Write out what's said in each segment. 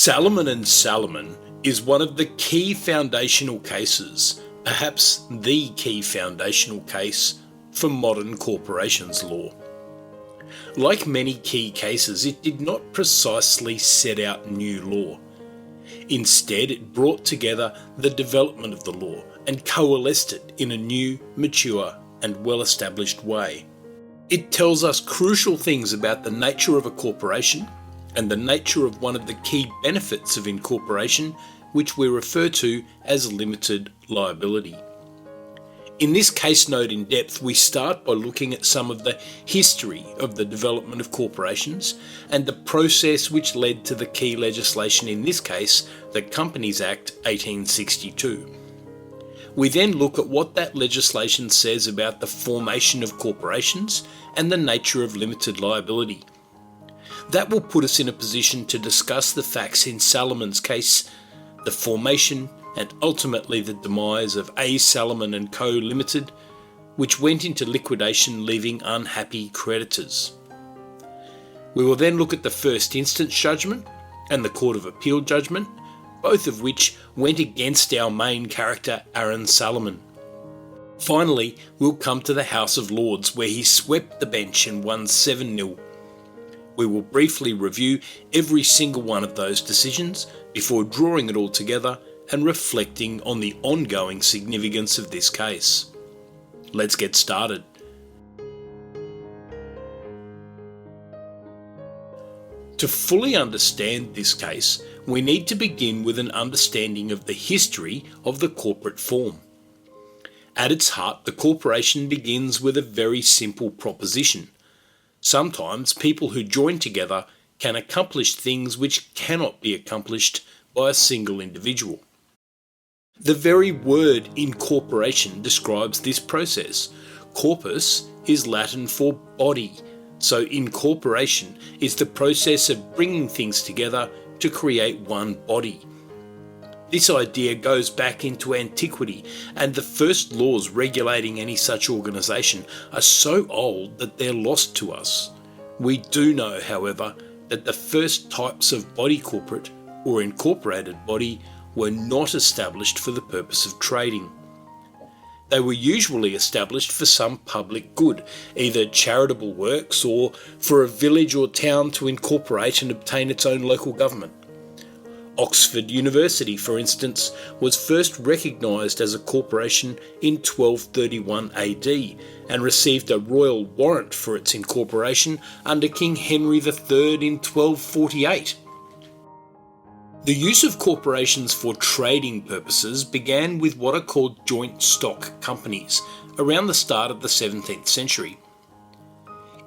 Salomon and Salomon is one of the key foundational cases, perhaps the key foundational case for modern corporations law. Like many key cases, it did not precisely set out new law. Instead, it brought together the development of the law and coalesced it in a new, mature, and well-established way. It tells us crucial things about the nature of a corporation and the nature of one of the key benefits of incorporation, which we refer to as limited liability. In this case note in depth, we start by looking at some of the history of the development of corporations and the process which led to the key legislation, in this case, the Companies Act 1862. We then look at what that legislation says about the formation of corporations and the nature of limited liability. That will put us in a position to discuss the facts in Salomon's case, the formation and ultimately the demise of A. Salomon and Co. Limited, which went into liquidation leaving unhappy creditors. We will then look at the first instance judgment and the Court of Appeal judgment, both of which went against our main character Aaron Salomon. Finally, we'll come to the House of Lords, where he swept the bench and won 7-0. We will briefly review every single one of those decisions before drawing it all together and reflecting on the ongoing significance of this case. Let's get started. To fully understand this case, we need to begin with an understanding of the history of the corporate form. At its heart, the corporation begins with a very simple proposition. Sometimes people who join together can accomplish things which cannot be accomplished by a single individual. The very word incorporation describes this process. Corpus is Latin for body, so incorporation is the process of bringing things together to create one body. This idea goes back into antiquity, and the first laws regulating any such organisation are so old that they're lost to us. We do know, however, that the first types of body corporate or incorporated body were not established for the purpose of trading. They were usually established for some public good, either charitable works or for a village or town to incorporate and obtain its own local government. Oxford University, for instance, was first recognised as a corporation in 1231 AD and received a royal warrant for its incorporation under King Henry III in 1248. The use of corporations for trading purposes began with what are called joint stock companies around the start of the 17th century.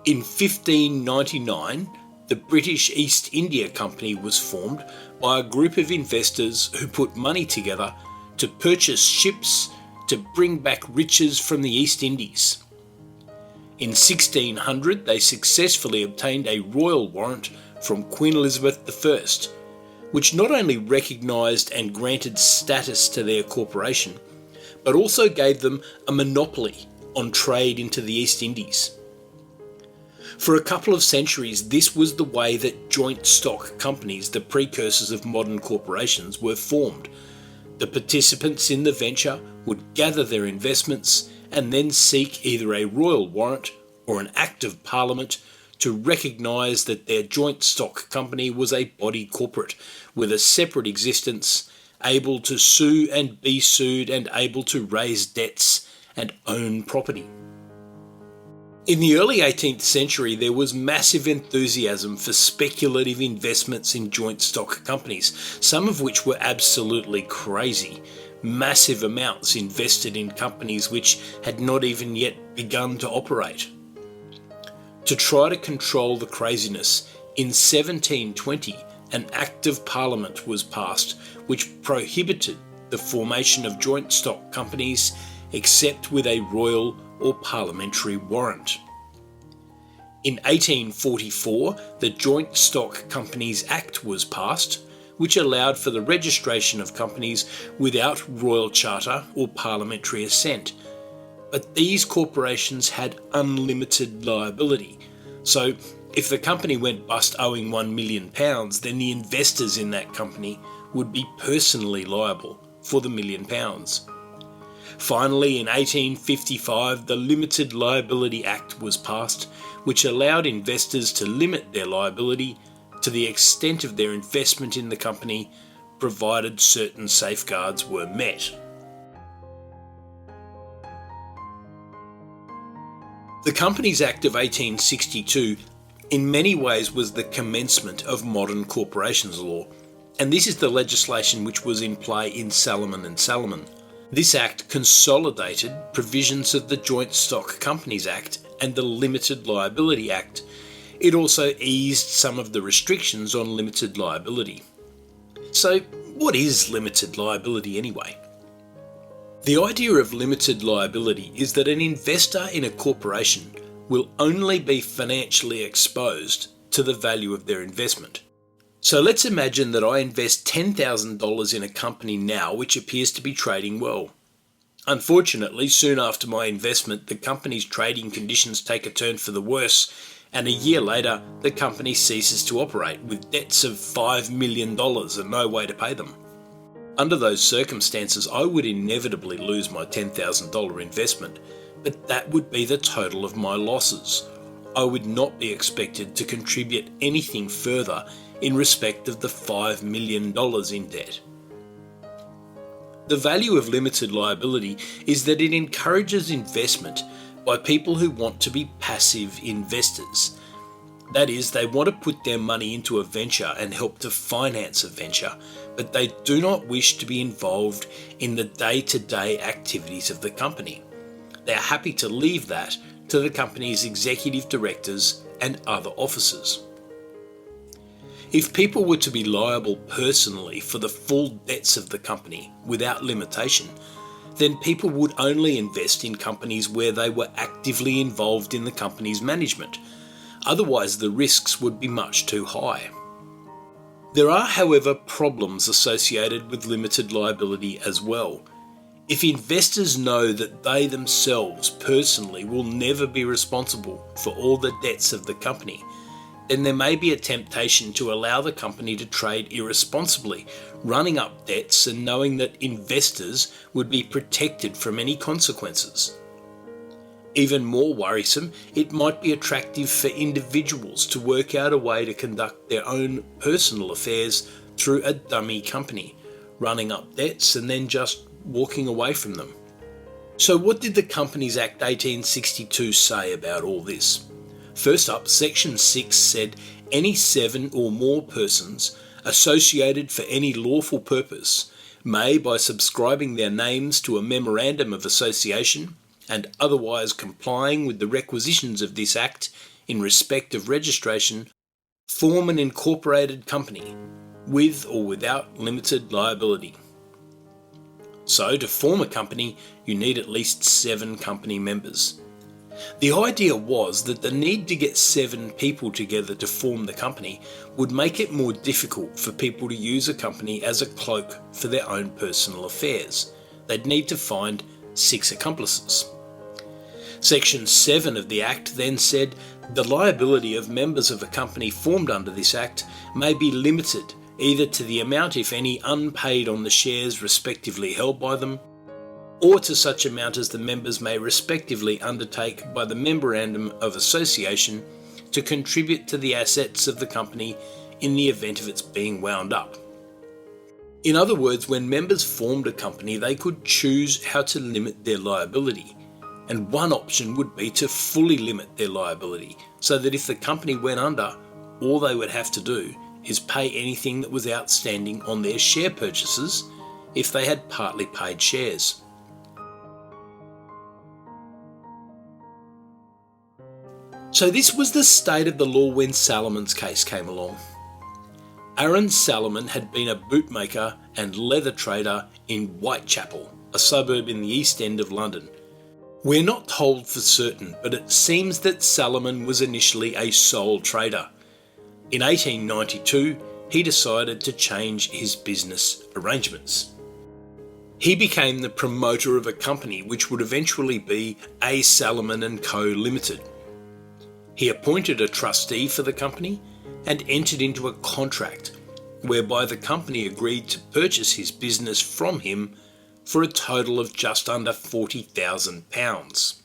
In 1599, the British East India Company was formed by a group of investors who put money together to purchase ships to bring back riches from the East Indies. In 1600, they successfully obtained a royal warrant from Queen Elizabeth I, which not only recognised and granted status to their corporation, but also gave them a monopoly on trade into the East Indies. For a couple of centuries, this was the way that joint stock companies, the precursors of modern corporations, were formed. The participants in the venture would gather their investments and then seek either a royal warrant or an Act of Parliament to recognise that their joint stock company was a body corporate with a separate existence, able to sue and be sued and able to raise debts and own property. In the early 18th century, there was massive enthusiasm for speculative investments in joint stock companies, some of which were absolutely crazy. Massive amounts invested in companies which had not even yet begun to operate. To try to control the craziness, in 1720, an Act of Parliament was passed which prohibited the formation of joint stock companies except with a royal or parliamentary warrant. In 1844, the Joint Stock Companies Act was passed, which allowed for the registration of companies without royal charter or parliamentary assent. But these corporations had unlimited liability. So if the company went bust owing £1 million, then the investors in that company would be personally liable for the £1 million. Finally, in 1855, the Limited Liability Act was passed, which allowed investors to limit their liability to the extent of their investment in the company, provided certain safeguards were met. The Companies Act of 1862 in many ways was the commencement of modern corporations law, and this is the legislation which was in play in Salomon and Salomon. This act consolidated provisions of the Joint Stock Companies Act and the Limited Liability Act. It also eased some of the restrictions on limited liability. So, what is limited liability anyway? The idea of limited liability is that an investor in a corporation will only be financially exposed to the value of their investment. So let's imagine that I invest $10,000 in a company now which appears to be trading well. Unfortunately, soon after my investment, the company's trading conditions take a turn for the worse, and a year later, the company ceases to operate with debts of $5 million and no way to pay them. Under those circumstances, I would inevitably lose my $10,000 investment, but that would be the total of my losses. I would not be expected to contribute anything further in respect of the $5 million in debt. The value of limited liability is that it encourages investment by people who want to be passive investors. That is, they want to put their money into a venture and help to finance a venture, but they do not wish to be involved in the day-to-day activities of the company. They are happy to leave that to the company's executive directors and other officers. If people were to be liable personally for the full debts of the company without limitation, then people would only invest in companies where they were actively involved in the company's management. Otherwise, the risks would be much too high. There are, however, problems associated with limited liability as well. If investors know that they themselves personally will never be responsible for all the debts of the company, then there may be a temptation to allow the company to trade irresponsibly, running up debts and knowing that investors would be protected from any consequences. Even more worrisome, it might be attractive for individuals to work out a way to conduct their own personal affairs through a dummy company, running up debts and then just walking away from them. So what did the Companies Act 1862 say about all this? First up, Section 6 said any 7 or more persons associated for any lawful purpose may, by subscribing their names to a memorandum of association and otherwise complying with the requisitions of this Act in respect of registration, form an incorporated company, with or without limited liability. So, to form a company, you need at least 7 company members. The idea was that the need to get 7 people together to form the company would make it more difficult for people to use a company as a cloak for their own personal affairs. They'd need to find 6 accomplices. Section 7 of the Act then said the liability of members of a company formed under this Act may be limited either to the amount, if any, unpaid on the shares respectively held by them, or to such amount as the members may respectively undertake by the memorandum of association to contribute to the assets of the company in the event of its being wound up. In other words, when members formed a company, they could choose how to limit their liability, and one option would be to fully limit their liability, so that if the company went under, all they would have to do is pay anything that was outstanding on their share purchases if they had partly paid shares. So this was the state of the law when Salomon's case came along. Aaron Salomon had been a bootmaker and leather trader in Whitechapel, a suburb in the East End of London. We're not told for certain, but it seems that Salomon was initially a sole trader. In 1892, he decided to change his business arrangements. He became the promoter of a company which would eventually be A. Salomon and Co. Limited. He appointed a trustee for the company and entered into a contract whereby the company agreed to purchase his business from him for a total of just under £40,000.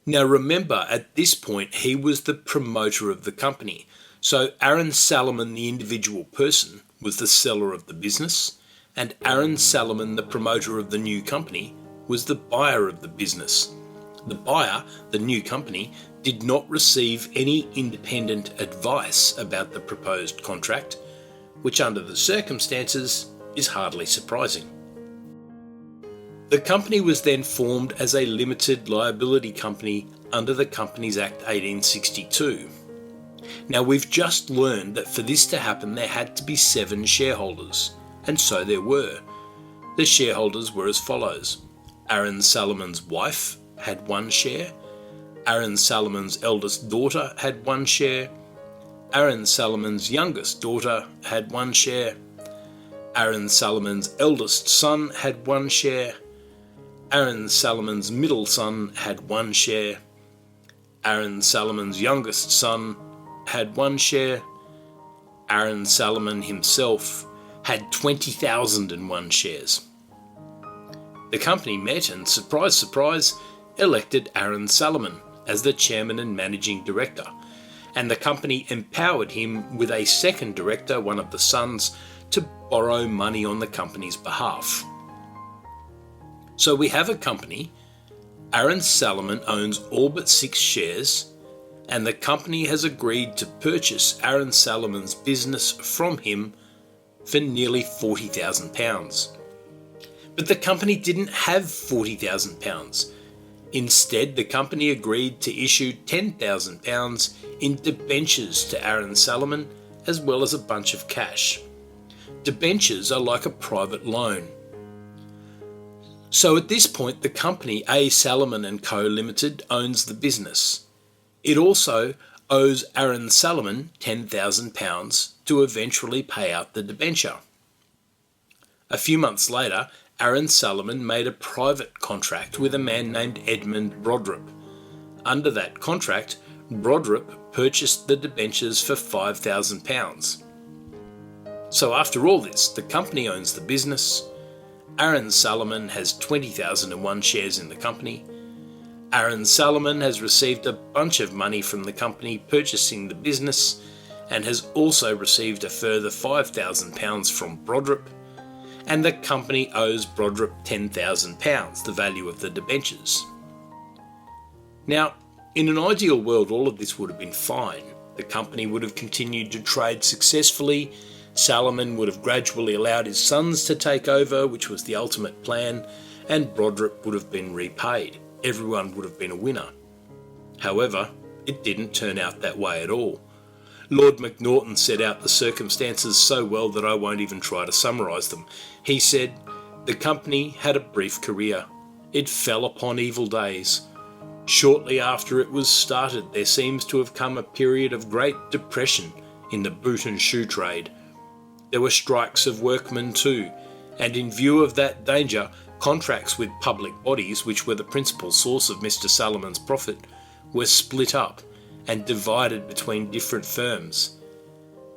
Now remember, at this point he was the promoter of the company, so Aaron Salomon, the individual person, was the seller of the business, and Aaron Salomon, the promoter of the new company, was the buyer of the business. The buyer, the new company, did not receive any independent advice about the proposed contract, which under the circumstances is hardly surprising. The company was then formed as a limited liability company under the Companies Act 1862. Now we've just learned that for this to happen there had to be 7 shareholders, and so there were. The shareholders were as follows. Aaron Salomon's wife had 1 share, Aaron Salomon's eldest daughter had 1 share, Aaron Salomon's youngest daughter had 1 share, Aaron Salomon's eldest son had 1 share, Aaron Salomon's middle son had 1 share, Aaron Salomon's youngest son had 1 share, Aaron Salomon himself had 20,001 shares. The company met and, surprise, surprise, elected Aaron Salomon as the chairman and managing director, and the company empowered him with a second director, one of the sons, to borrow money on the company's behalf. So we have a company, Aaron Salomon owns all but 6 shares, and the company has agreed to purchase Aaron Salomon's business from him for nearly £40,000. But the company didn't have £40,000. Instead, the company agreed to issue £10,000 in debentures to Aaron Salomon, as well as a bunch of cash. Debentures are like a private loan. So at this point, the company A. Salomon and Co. Limited owns the business. It also owes Aaron Salomon £10,000 to eventually pay out the debenture. A few months later, Aaron Salomon made a private contract with a man named Edmund Brodrup. Under that contract, Brodrup purchased the debentures for £5,000. So after all this, the company owns the business, Aaron Salomon has 20,001 shares in the company, Aaron Salomon has received a bunch of money from the company purchasing the business and has also received a further £5,000 from Brodrup, and the company owes Brodrup £10,000, the value of the debentures. Now, in an ideal world, all of this would have been fine. The company would have continued to trade successfully, Salomon would have gradually allowed his sons to take over, which was the ultimate plan, and Brodrup would have been repaid. Everyone would have been a winner. However, it didn't turn out that way at all. Lord Macnaghten set out the circumstances so well that I won't even try to summarise them. He said, "The company had a brief career. It fell upon evil days. Shortly after it was started, there seems to have come a period of great depression in the boot and shoe trade. There were strikes of workmen too, and in view of that danger, contracts with public bodies, which were the principal source of Mr. Salomon's profit, were split up and divided between different firms.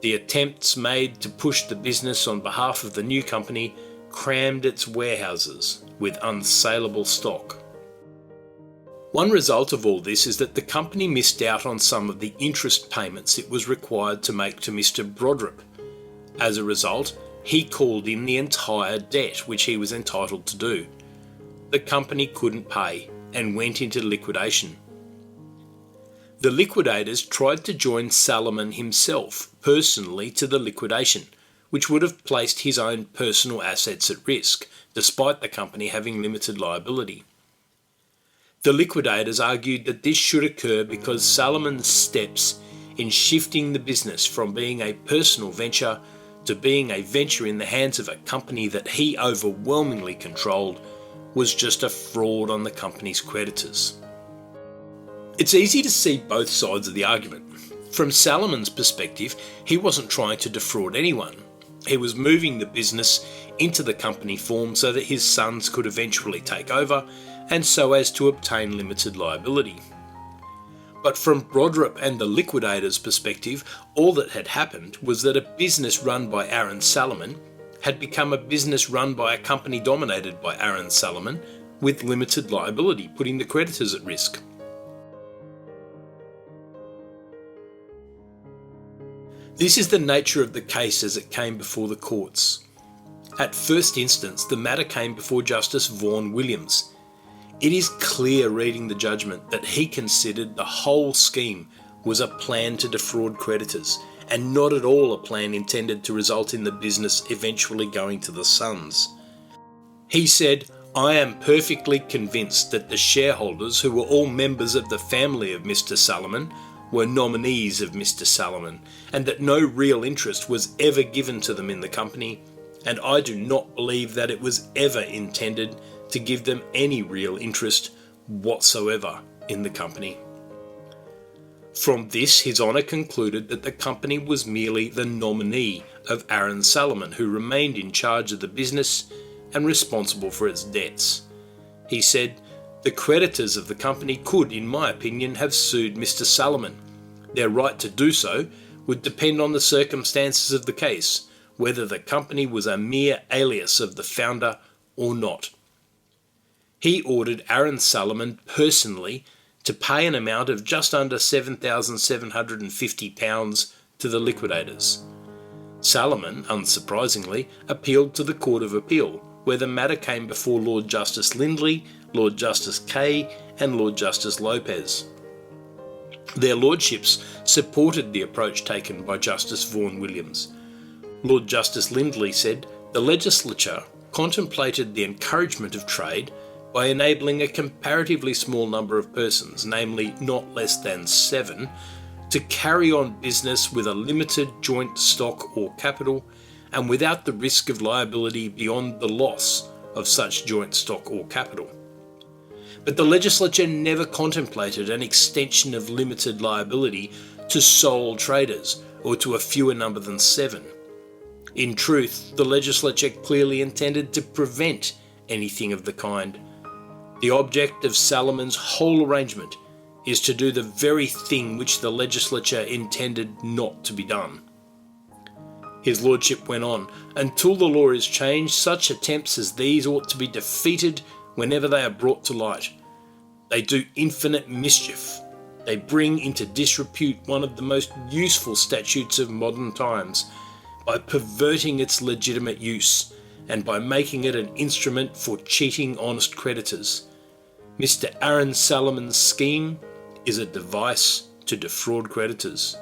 The attempts made to push the business on behalf of the new company crammed its warehouses with unsaleable stock. One result of all this is that the company missed out on some of the interest payments it was required to make to Mr. Brodrup. As a result, he called in the entire debt which he was entitled to do. The company couldn't pay and went into liquidation. The liquidators tried to join Salomon himself personally to the liquidation, which would have placed his own personal assets at risk, despite the company having limited liability. The liquidators argued that this should occur because Salomon's steps in shifting the business from being a personal venture to being a venture in the hands of a company that he overwhelmingly controlled was just a fraud on the company's creditors. It's easy to see both sides of the argument. From Salomon's perspective, he wasn't trying to defraud anyone. He was moving the business into the company form so that his sons could eventually take over and so as to obtain limited liability. But from Brodrup and the liquidators' perspective, all that had happened was that a business run by Aaron Salomon had become a business run by a company dominated by Aaron Salomon with limited liability, putting the creditors at risk. This is the nature of the case as it came before the courts. At first instance, the matter came before Justice Vaughan Williams. It is clear reading the judgment that he considered the whole scheme was a plan to defraud creditors, and not at all a plan intended to result in the business eventually going to the sons. He said, "I am perfectly convinced that the shareholders, who were all members of the family of Mr. Salomon, were nominees of Mr. Salomon, and that no real interest was ever given to them in the company, and I do not believe that it was ever intended to give them any real interest whatsoever in the company." From this, His Honour concluded that the company was merely the nominee of Aaron Salomon, who remained in charge of the business and responsible for its debts. He said, "The creditors of the company could, in my opinion, have sued Mr. Salomon. Their right to do so would depend on the circumstances of the case, whether the company was a mere alias of the founder or not." He ordered Aaron Salomon personally to pay an amount of just under £7,750 to the liquidators. Salomon, unsurprisingly, appealed to the Court of Appeal, where the matter came before Lord Justice Lindley, Lord Justice Kay and Lord Justice Lopez. Their lordships supported the approach taken by Justice Vaughan Williams. Lord Justice Lindley said the legislature contemplated the encouragement of trade by enabling a comparatively small number of persons, namely not less than 7, to carry on business with a limited joint stock or capital and without the risk of liability beyond the loss of such joint stock or capital. But the legislature never contemplated an extension of limited liability to sole traders or to a fewer number than 7. In truth, the legislature clearly intended to prevent anything of the kind. The object of Salomon's whole arrangement is to do the very thing which the legislature intended not to be done. His lordship went on, "Until the law is changed, such attempts as these ought to be defeated whenever they are brought to light. They do infinite mischief. They bring into disrepute one of the most useful statutes of modern times by perverting its legitimate use and by making it an instrument for cheating honest creditors. Mr. Aaron Salomon's scheme is a device to defraud creditors."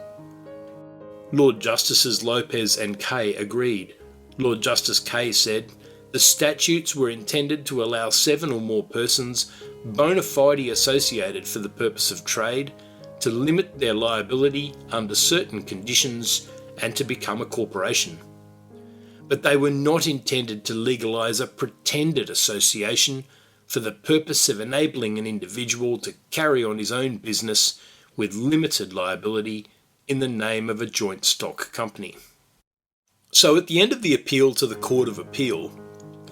Lord Justices Lopez and Kay agreed. Lord Justice Kay said, "The statutes were intended to allow 7 or more persons, bona fide associated for the purpose of trade, to limit their liability under certain conditions and to become a corporation. But they were not intended to legalise a pretended association for the purpose of enabling an individual to carry on his own business with limited liability in the name of a joint stock company." So at the end of the appeal to the Court of Appeal,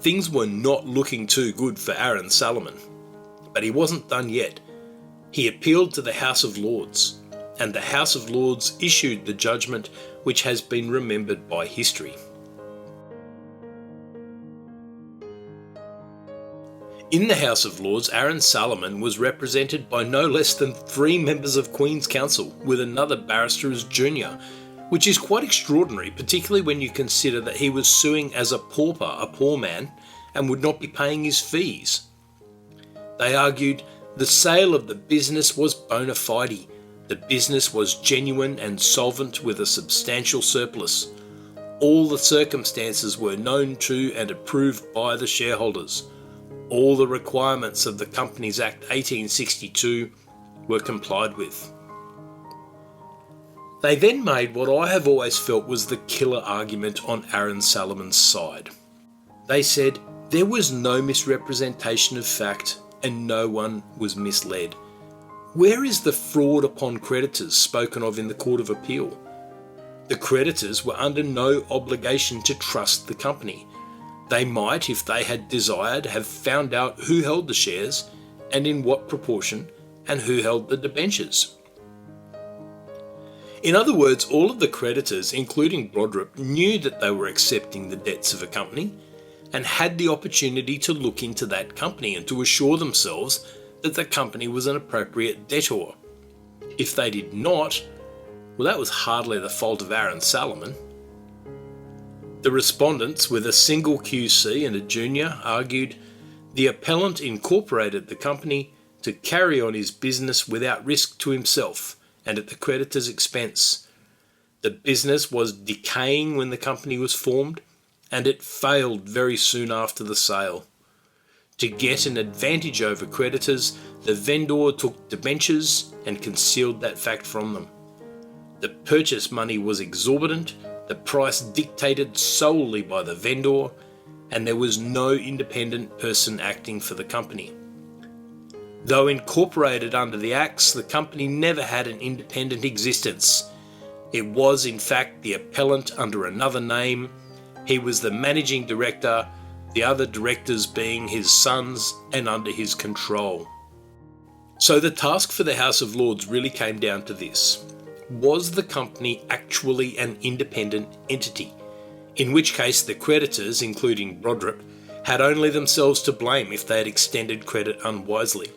things were not looking too good for Aaron Salomon. But he wasn't done yet. He appealed to the House of Lords, and the House of Lords issued the judgment which has been remembered by history. In the House of Lords, Aaron Salomon was represented by no less than 3 members of Queen's Counsel, with another barrister as junior, which is quite extraordinary, particularly when you consider that he was suing as a pauper, a poor man, and would not be paying his fees. They argued the sale of the business was bona fide. The business was genuine and solvent with a substantial surplus. All the circumstances were known to and approved by the shareholders. All the requirements of the Companies Act 1862 were complied with. They then made what I have always felt was the killer argument on Aaron Salomon's side. They said there was no misrepresentation of fact and no one was misled. Where is the fraud upon creditors spoken of in the Court of Appeal? The creditors were under no obligation to trust the company. They might, if they had desired, have found out who held the shares and in what proportion, and who held the debentures. In other words, all of the creditors, including Brodripp, knew that they were accepting the debts of a company and had the opportunity to look into that company and to assure themselves that the company was an appropriate debtor. If they did not, well, that was hardly the fault of Aaron Salomon. The respondents, with a single QC and a junior, argued the appellant incorporated the company to carry on his business without risk to himself and at the creditor's expense. The business was decaying when the company was formed, and it failed very soon after the sale. To get an advantage over creditors, the vendor took debentures and concealed that fact from them. The purchase money was exorbitant, the price dictated solely by the vendor, and there was no independent person acting for the company. Though incorporated under the Acts, the company never had an independent existence. It was, in fact, the appellant under another name. He was the managing director, the other directors being his sons and under his control. So the task for the House of Lords really came down to this. Was the company actually an independent entity? In which case the creditors, including Brodripp, had only themselves to blame if they had extended credit unwisely.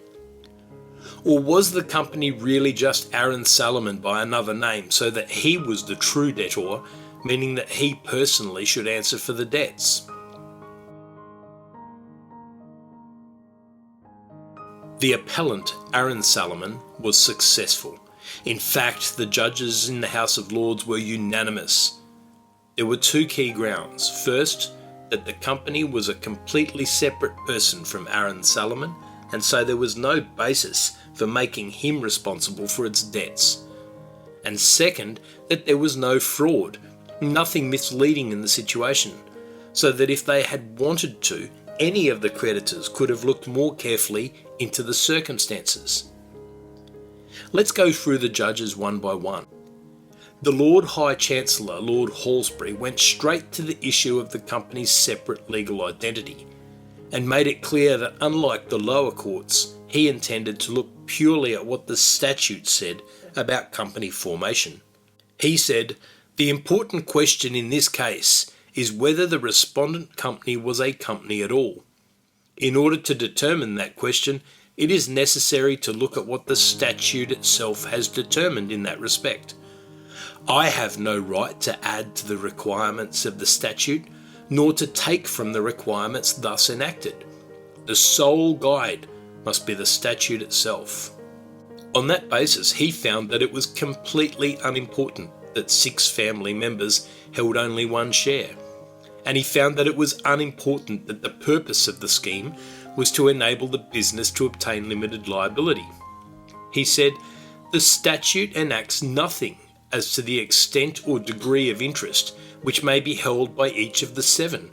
Or was the company really just Aaron Salomon by another name, so that he was the true debtor, meaning that he personally should answer for the debts? The appellant, Aaron Salomon, was successful. In fact, the judges in the House of Lords were unanimous. There were two key grounds. First, that the company was a completely separate person from Aaron Salomon, and so there was no basis for making him responsible for its debts. And second, that there was no fraud, nothing misleading in the situation, so that if they had wanted to, any of the creditors could have looked more carefully into the circumstances. Let's go through the judges one by one. The Lord High Chancellor, Lord Halsbury, went straight to the issue of the company's separate legal identity and made it clear that unlike the lower courts, he intended to look purely at what the statute said about company formation. He said, the important question in this case is whether the respondent company was a company at all. In order to determine that question, it is necessary to look at what the statute itself has determined in that respect. I have no right to add to the requirements of the statute, nor to take from the requirements thus enacted. The sole guide must be the statute itself. On that basis, he found that it was completely unimportant that 6 family members held only 1 share, and he found that it was unimportant that the purpose of the scheme was to enable the business to obtain limited liability. He said, the statute enacts nothing as to the extent or degree of interest which may be held by each of the 7,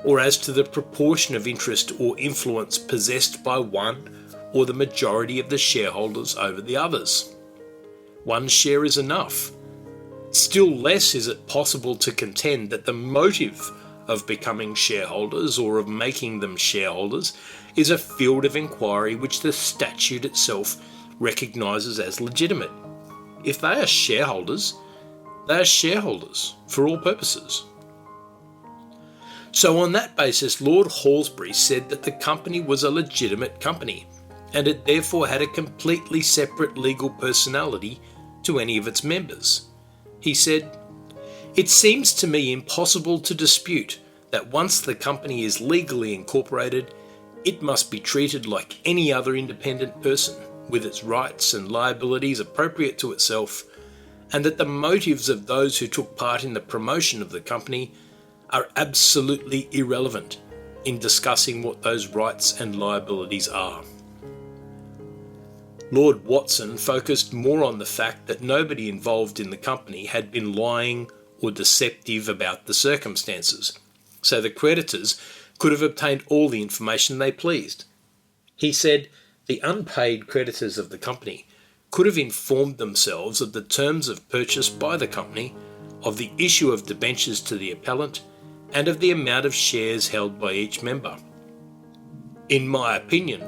or as to the proportion of interest or influence possessed by one or the majority of the shareholders over the others. 1 share is enough. Still less is it possible to contend that the motive of becoming shareholders or of making them shareholders is a field of inquiry which the statute itself recognises as legitimate. If they are shareholders for all purposes. So on that basis, Lord Halsbury said that the company was a legitimate company, and it therefore had a completely separate legal personality to any of its members. He said, it seems to me impossible to dispute that once the company is legally incorporated, it must be treated like any other independent person, with its rights and liabilities appropriate to itself, and that the motives of those who took part in the promotion of the company are absolutely irrelevant in discussing what those rights and liabilities are. Lord Watson focused more on the fact that nobody involved in the company had been lying or deceptive about the circumstances, so the creditors could have obtained all the information they pleased. He said, the unpaid creditors of the company could have informed themselves of the terms of purchase by the company, of the issue of debentures to the appellant, and of the amount of shares held by each member. In my opinion,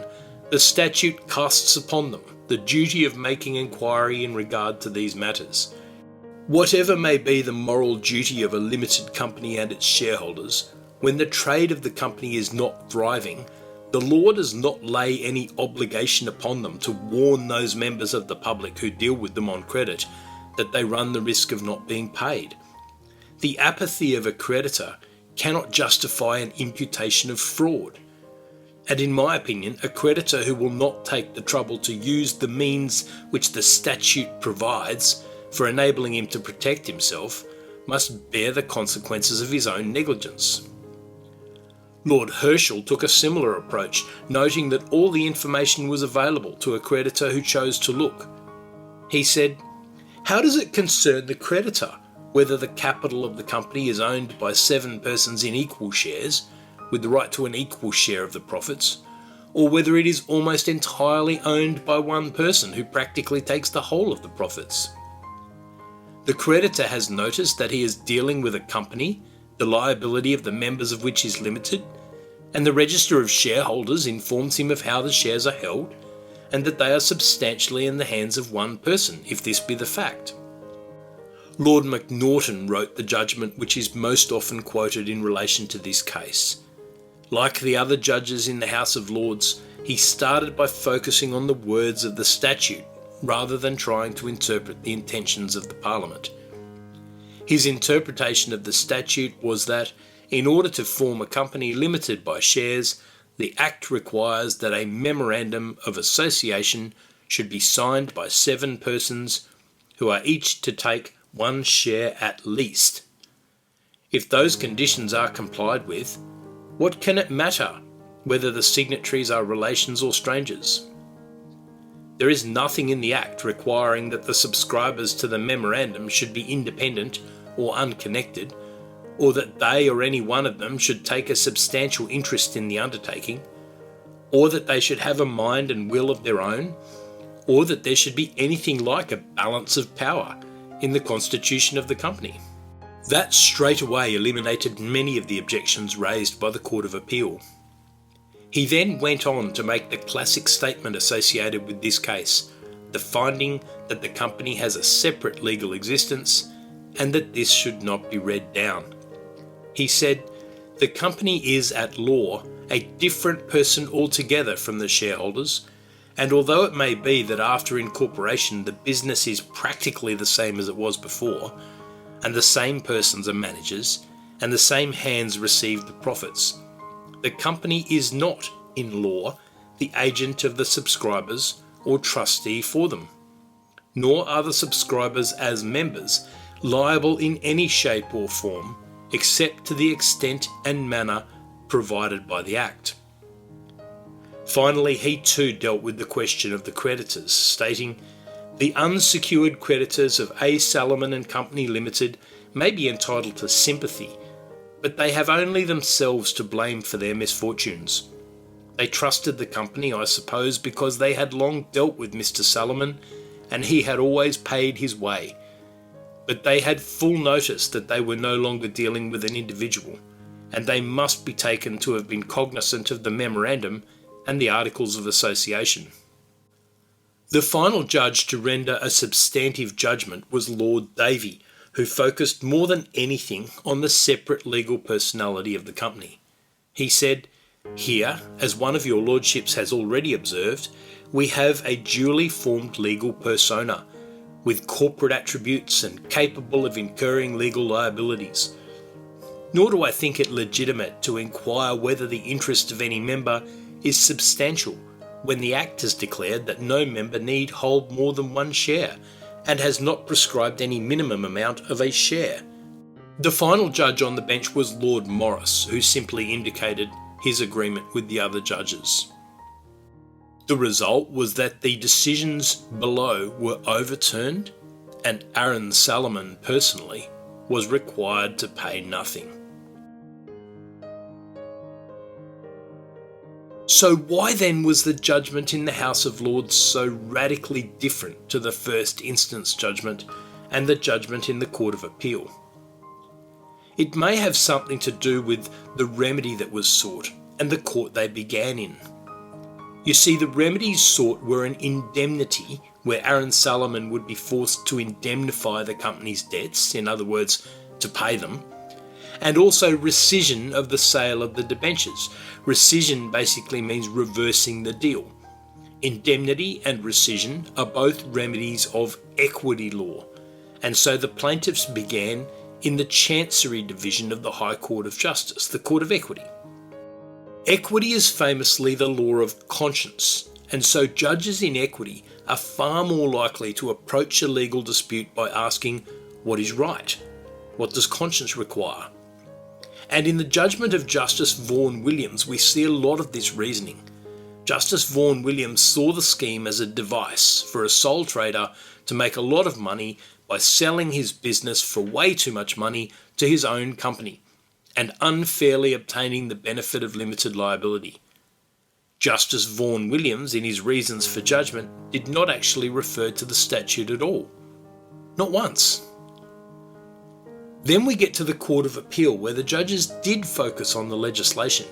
the statute casts upon them the duty of making inquiry in regard to these matters. Whatever may be the moral duty of a limited company and its shareholders, when the trade of the company is not thriving, the law does not lay any obligation upon them to warn those members of the public who deal with them on credit that they run the risk of not being paid. The apathy of a creditor cannot justify an imputation of fraud. And in my opinion, a creditor who will not take the trouble to use the means which the statute provides for enabling him to protect himself must bear the consequences of his own negligence. Lord Herschel took a similar approach, noting that all the information was available to a creditor who chose to look. He said, "How does it concern the creditor whether the capital of the company is owned by 7 persons in equal shares, with the right to an equal share of the profits, or whether it is almost entirely owned by one person who practically takes the whole of the profits? The creditor has noticed that he is dealing with a company, the liability of the members of which is limited, and the register of shareholders informs him of how the shares are held, and that they are substantially in the hands of one person, if this be the fact." Lord Macnaghten wrote the judgment which is most often quoted in relation to this case. Like the other judges in the House of Lords, he started by focusing on the words of the statute, rather than trying to interpret the intentions of the Parliament. His interpretation of the statute was that, in order to form a company limited by shares, the Act requires that a memorandum of association should be signed by 7 persons who are each to take 1 share at least. If those conditions are complied with, what can it matter whether the signatories are relations or strangers? There is nothing in the Act requiring that the subscribers to the memorandum should be independent or unconnected, or that they or any one of them should take a substantial interest in the undertaking, or that they should have a mind and will of their own, or that there should be anything like a balance of power in the constitution of the company. That straightaway eliminated many of the objections raised by the Court of Appeal. He then went on to make the classic statement associated with this case, the finding that the company has a separate legal existence and that this should not be read down. He said, "The company is at law a different person altogether from the shareholders, and although it may be that after incorporation the business is practically the same as it was before, and the same persons are managers, and the same hands receive the profits, the company is not, in law, the agent of the subscribers or trustee for them, nor are the subscribers as members liable in any shape or form, except to the extent and manner provided by the Act." Finally, he too dealt with the question of the creditors, stating, "The unsecured creditors of A. Salomon and Company Limited may be entitled to sympathy, but they have only themselves to blame for their misfortunes. They trusted the company, I suppose, because they had long dealt with Mr. Salomon, and he had always paid his way. But they had full notice that they were no longer dealing with an individual, and they must be taken to have been cognizant of the memorandum and the Articles of Association." The final judge to render a substantive judgment was Lord Davy, who focused more than anything on the separate legal personality of the company. He said, "Here, as one of your lordships has already observed, we have a duly formed legal persona, with corporate attributes and capable of incurring legal liabilities. Nor do I think it legitimate to inquire whether the interest of any member is substantial, when the Act has declared that no member need hold more than 1 share, and has not prescribed any minimum amount of a share." The final judge on the bench was Lord Morris, who simply indicated his agreement with the other judges. The result was that the decisions below were overturned, and Aaron Salomon personally was required to pay nothing. So why then was the judgment in the House of Lords so radically different to the first instance judgment and the judgment in the Court of Appeal? It may have something to do with the remedy that was sought and the court they began in. You see, the remedies sought were an indemnity where Aaron Salomon would be forced to indemnify the company's debts, in other words, to pay them, and also rescission of the sale of the debentures. Rescission basically means reversing the deal. Indemnity and rescission are both remedies of equity law, and so the plaintiffs began in the Chancery Division of the High Court of Justice, the Court of Equity. Equity is famously the law of conscience, and so judges in equity are far more likely to approach a legal dispute by asking, what is right? What does conscience require? And in the judgment of Justice Vaughan Williams, we see a lot of this reasoning. Justice Vaughan Williams saw the scheme as a device for a sole trader to make a lot of money by selling his business for way too much money to his own company and unfairly obtaining the benefit of limited liability. Justice Vaughan Williams, in his reasons for judgment, did not actually refer to the statute at all. Not once. Then we get to the Court of Appeal, where the judges did focus on the legislation,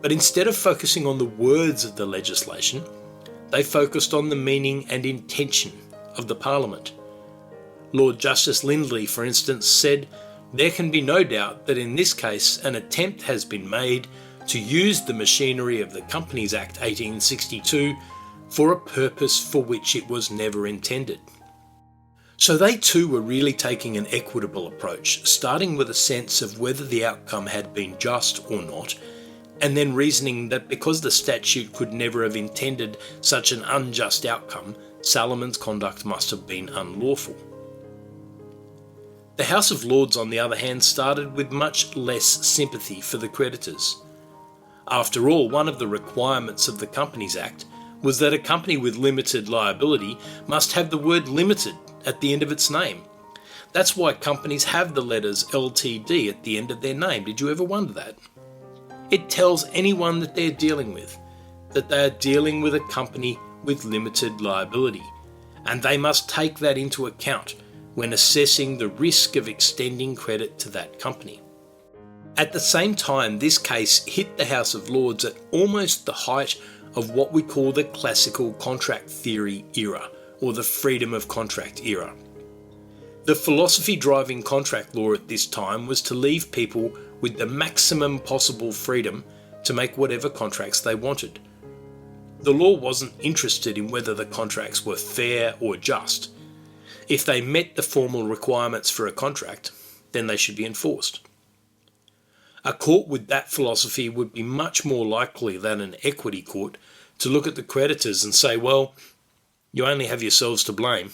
but instead of focusing on the words of the legislation, they focused on the meaning and intention of the Parliament. Lord Justice Lindley, for instance, said, "There can be no doubt that in this case an attempt has been made to use the machinery of the Companies Act 1862 for a purpose for which it was never intended." So they too were really taking an equitable approach, starting with a sense of whether the outcome had been just or not, and then reasoning that because the statute could never have intended such an unjust outcome, Salomon's conduct must have been unlawful. The House of Lords, on the other hand, started with much less sympathy for the creditors. After all, one of the requirements of the Companies Act was that a company with limited liability must have the word limited at the end of its name. That's why companies have the letters LTD at the end of their name. Did you ever wonder that? It tells anyone that they're dealing with that they are dealing with a company with limited liability, and they must take that into account when assessing the risk of extending credit to that company. At the same time, this case hit the House of Lords at almost the height of what we call the classical contract theory era, or the freedom of contract era. The philosophy driving contract law at this time was to leave people with the maximum possible freedom to make whatever contracts they wanted. The law wasn't interested in whether the contracts were fair or just. If they met the formal requirements for a contract, then they should be enforced. A court with that philosophy would be much more likely than an equity court to look at the creditors and say, well, you only have yourselves to blame.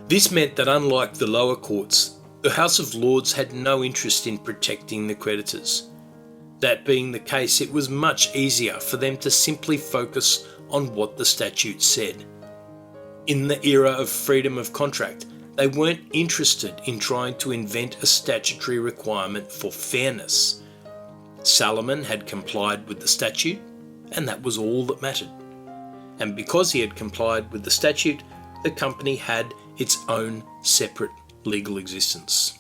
This meant that unlike the lower courts, the House of Lords had no interest in protecting the creditors. That being the case, it was much easier for them to simply focus on what the statute said. In the era of freedom of contract, they weren't interested in trying to invent a statutory requirement for fairness. Salomon had complied with the statute, and that was all that mattered. And because he had complied with the statute, the company had its own separate legal existence.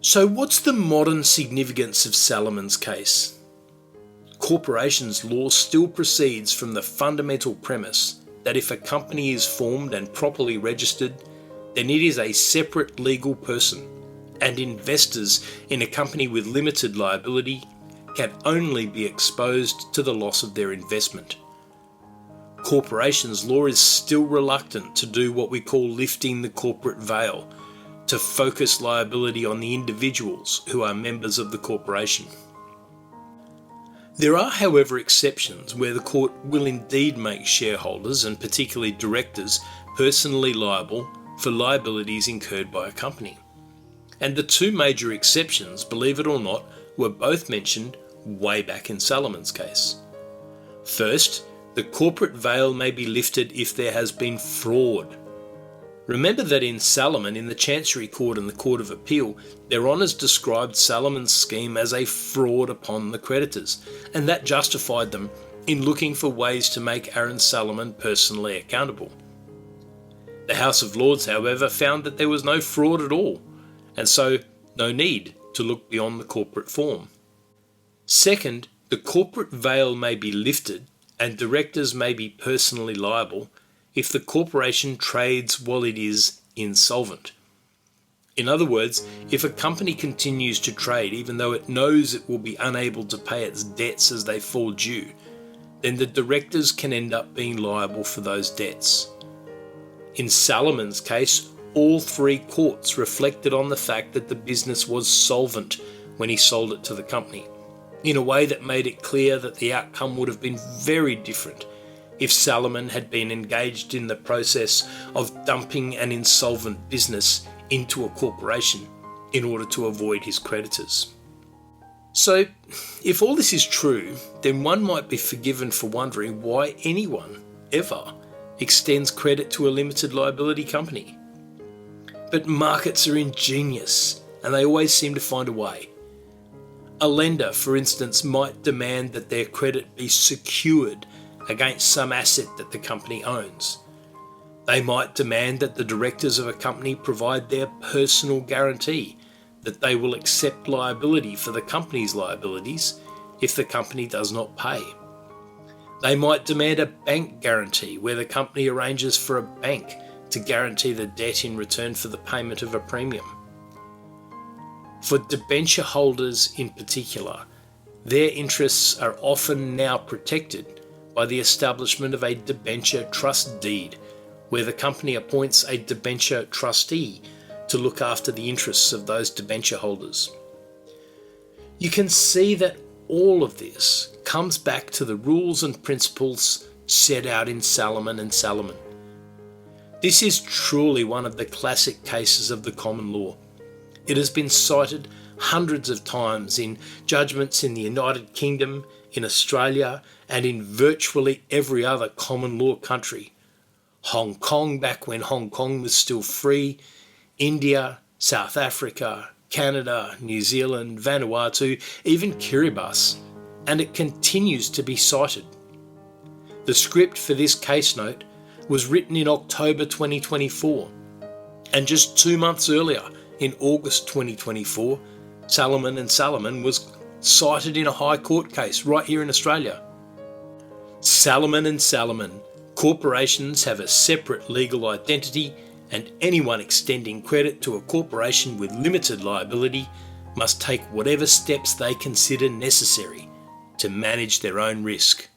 So what's the modern significance of Salomon's case? Corporations law still proceeds from the fundamental premise that if a company is formed and properly registered, then it is a separate legal person, and investors in a company with limited liability can only be exposed to the loss of their investment. Corporations law is still reluctant to do what we call lifting the corporate veil, to focus liability on the individuals who are members of the corporation. There are, however, exceptions where the court will indeed make shareholders, and particularly directors, personally liable for liabilities incurred by a company. And the two major exceptions, believe it or not, were both mentioned way back in Salomon's case. First, the corporate veil may be lifted if there has been fraud. Remember that in Salomon, in the Chancery Court and the Court of Appeal, their honours described Salomon's scheme as a fraud upon the creditors, and that justified them in looking for ways to make Aaron Salomon personally accountable. The House of Lords, however, found that there was no fraud at all, and so no need to look beyond the corporate form. Second, the corporate veil may be lifted and directors may be personally liable if the corporation trades while it is insolvent. In other words, if a company continues to trade even though it knows it will be unable to pay its debts as they fall due, then the directors can end up being liable for those debts. In Salomon's case, all three courts reflected on the fact that the business was solvent when he sold it to the company, in a way that made it clear that the outcome would have been very different if Salomon had been engaged in the process of dumping an insolvent business into a corporation in order to avoid his creditors. So, if all this is true, then one might be forgiven for wondering why anyone, ever, extends credit to a limited liability company. But markets are ingenious, and they always seem to find a way. A lender, for instance, might demand that their credit be secured against some asset that the company owns. They might demand that the directors of a company provide their personal guarantee that they will accept liability for the company's liabilities if the company does not pay. They might demand a bank guarantee where the company arranges for a bank to guarantee the debt in return for the payment of a premium. For debenture holders in particular, their interests are often now protected by the establishment of a debenture trust deed, where the company appoints a debenture trustee to look after the interests of those debenture holders. You can see that all of this comes back to the rules and principles set out in Salomon and Salomon. This is truly one of the classic cases of the common law. It has been cited hundreds of times in judgments in the United Kingdom, in Australia, and in virtually every other common law country. Hong Kong, back when Hong Kong was still free, India, South Africa, Canada, New Zealand, Vanuatu, even Kiribati, and it continues to be cited. The script for this case note was written in October 2024, and just 2 months earlier, in August 2024, Salomon and Salomon was cited in a High Court case right here in Australia. Salomon and Salomon, corporations have a separate legal identity, and anyone extending credit to a corporation with limited liability must take whatever steps they consider necessary to manage their own risk.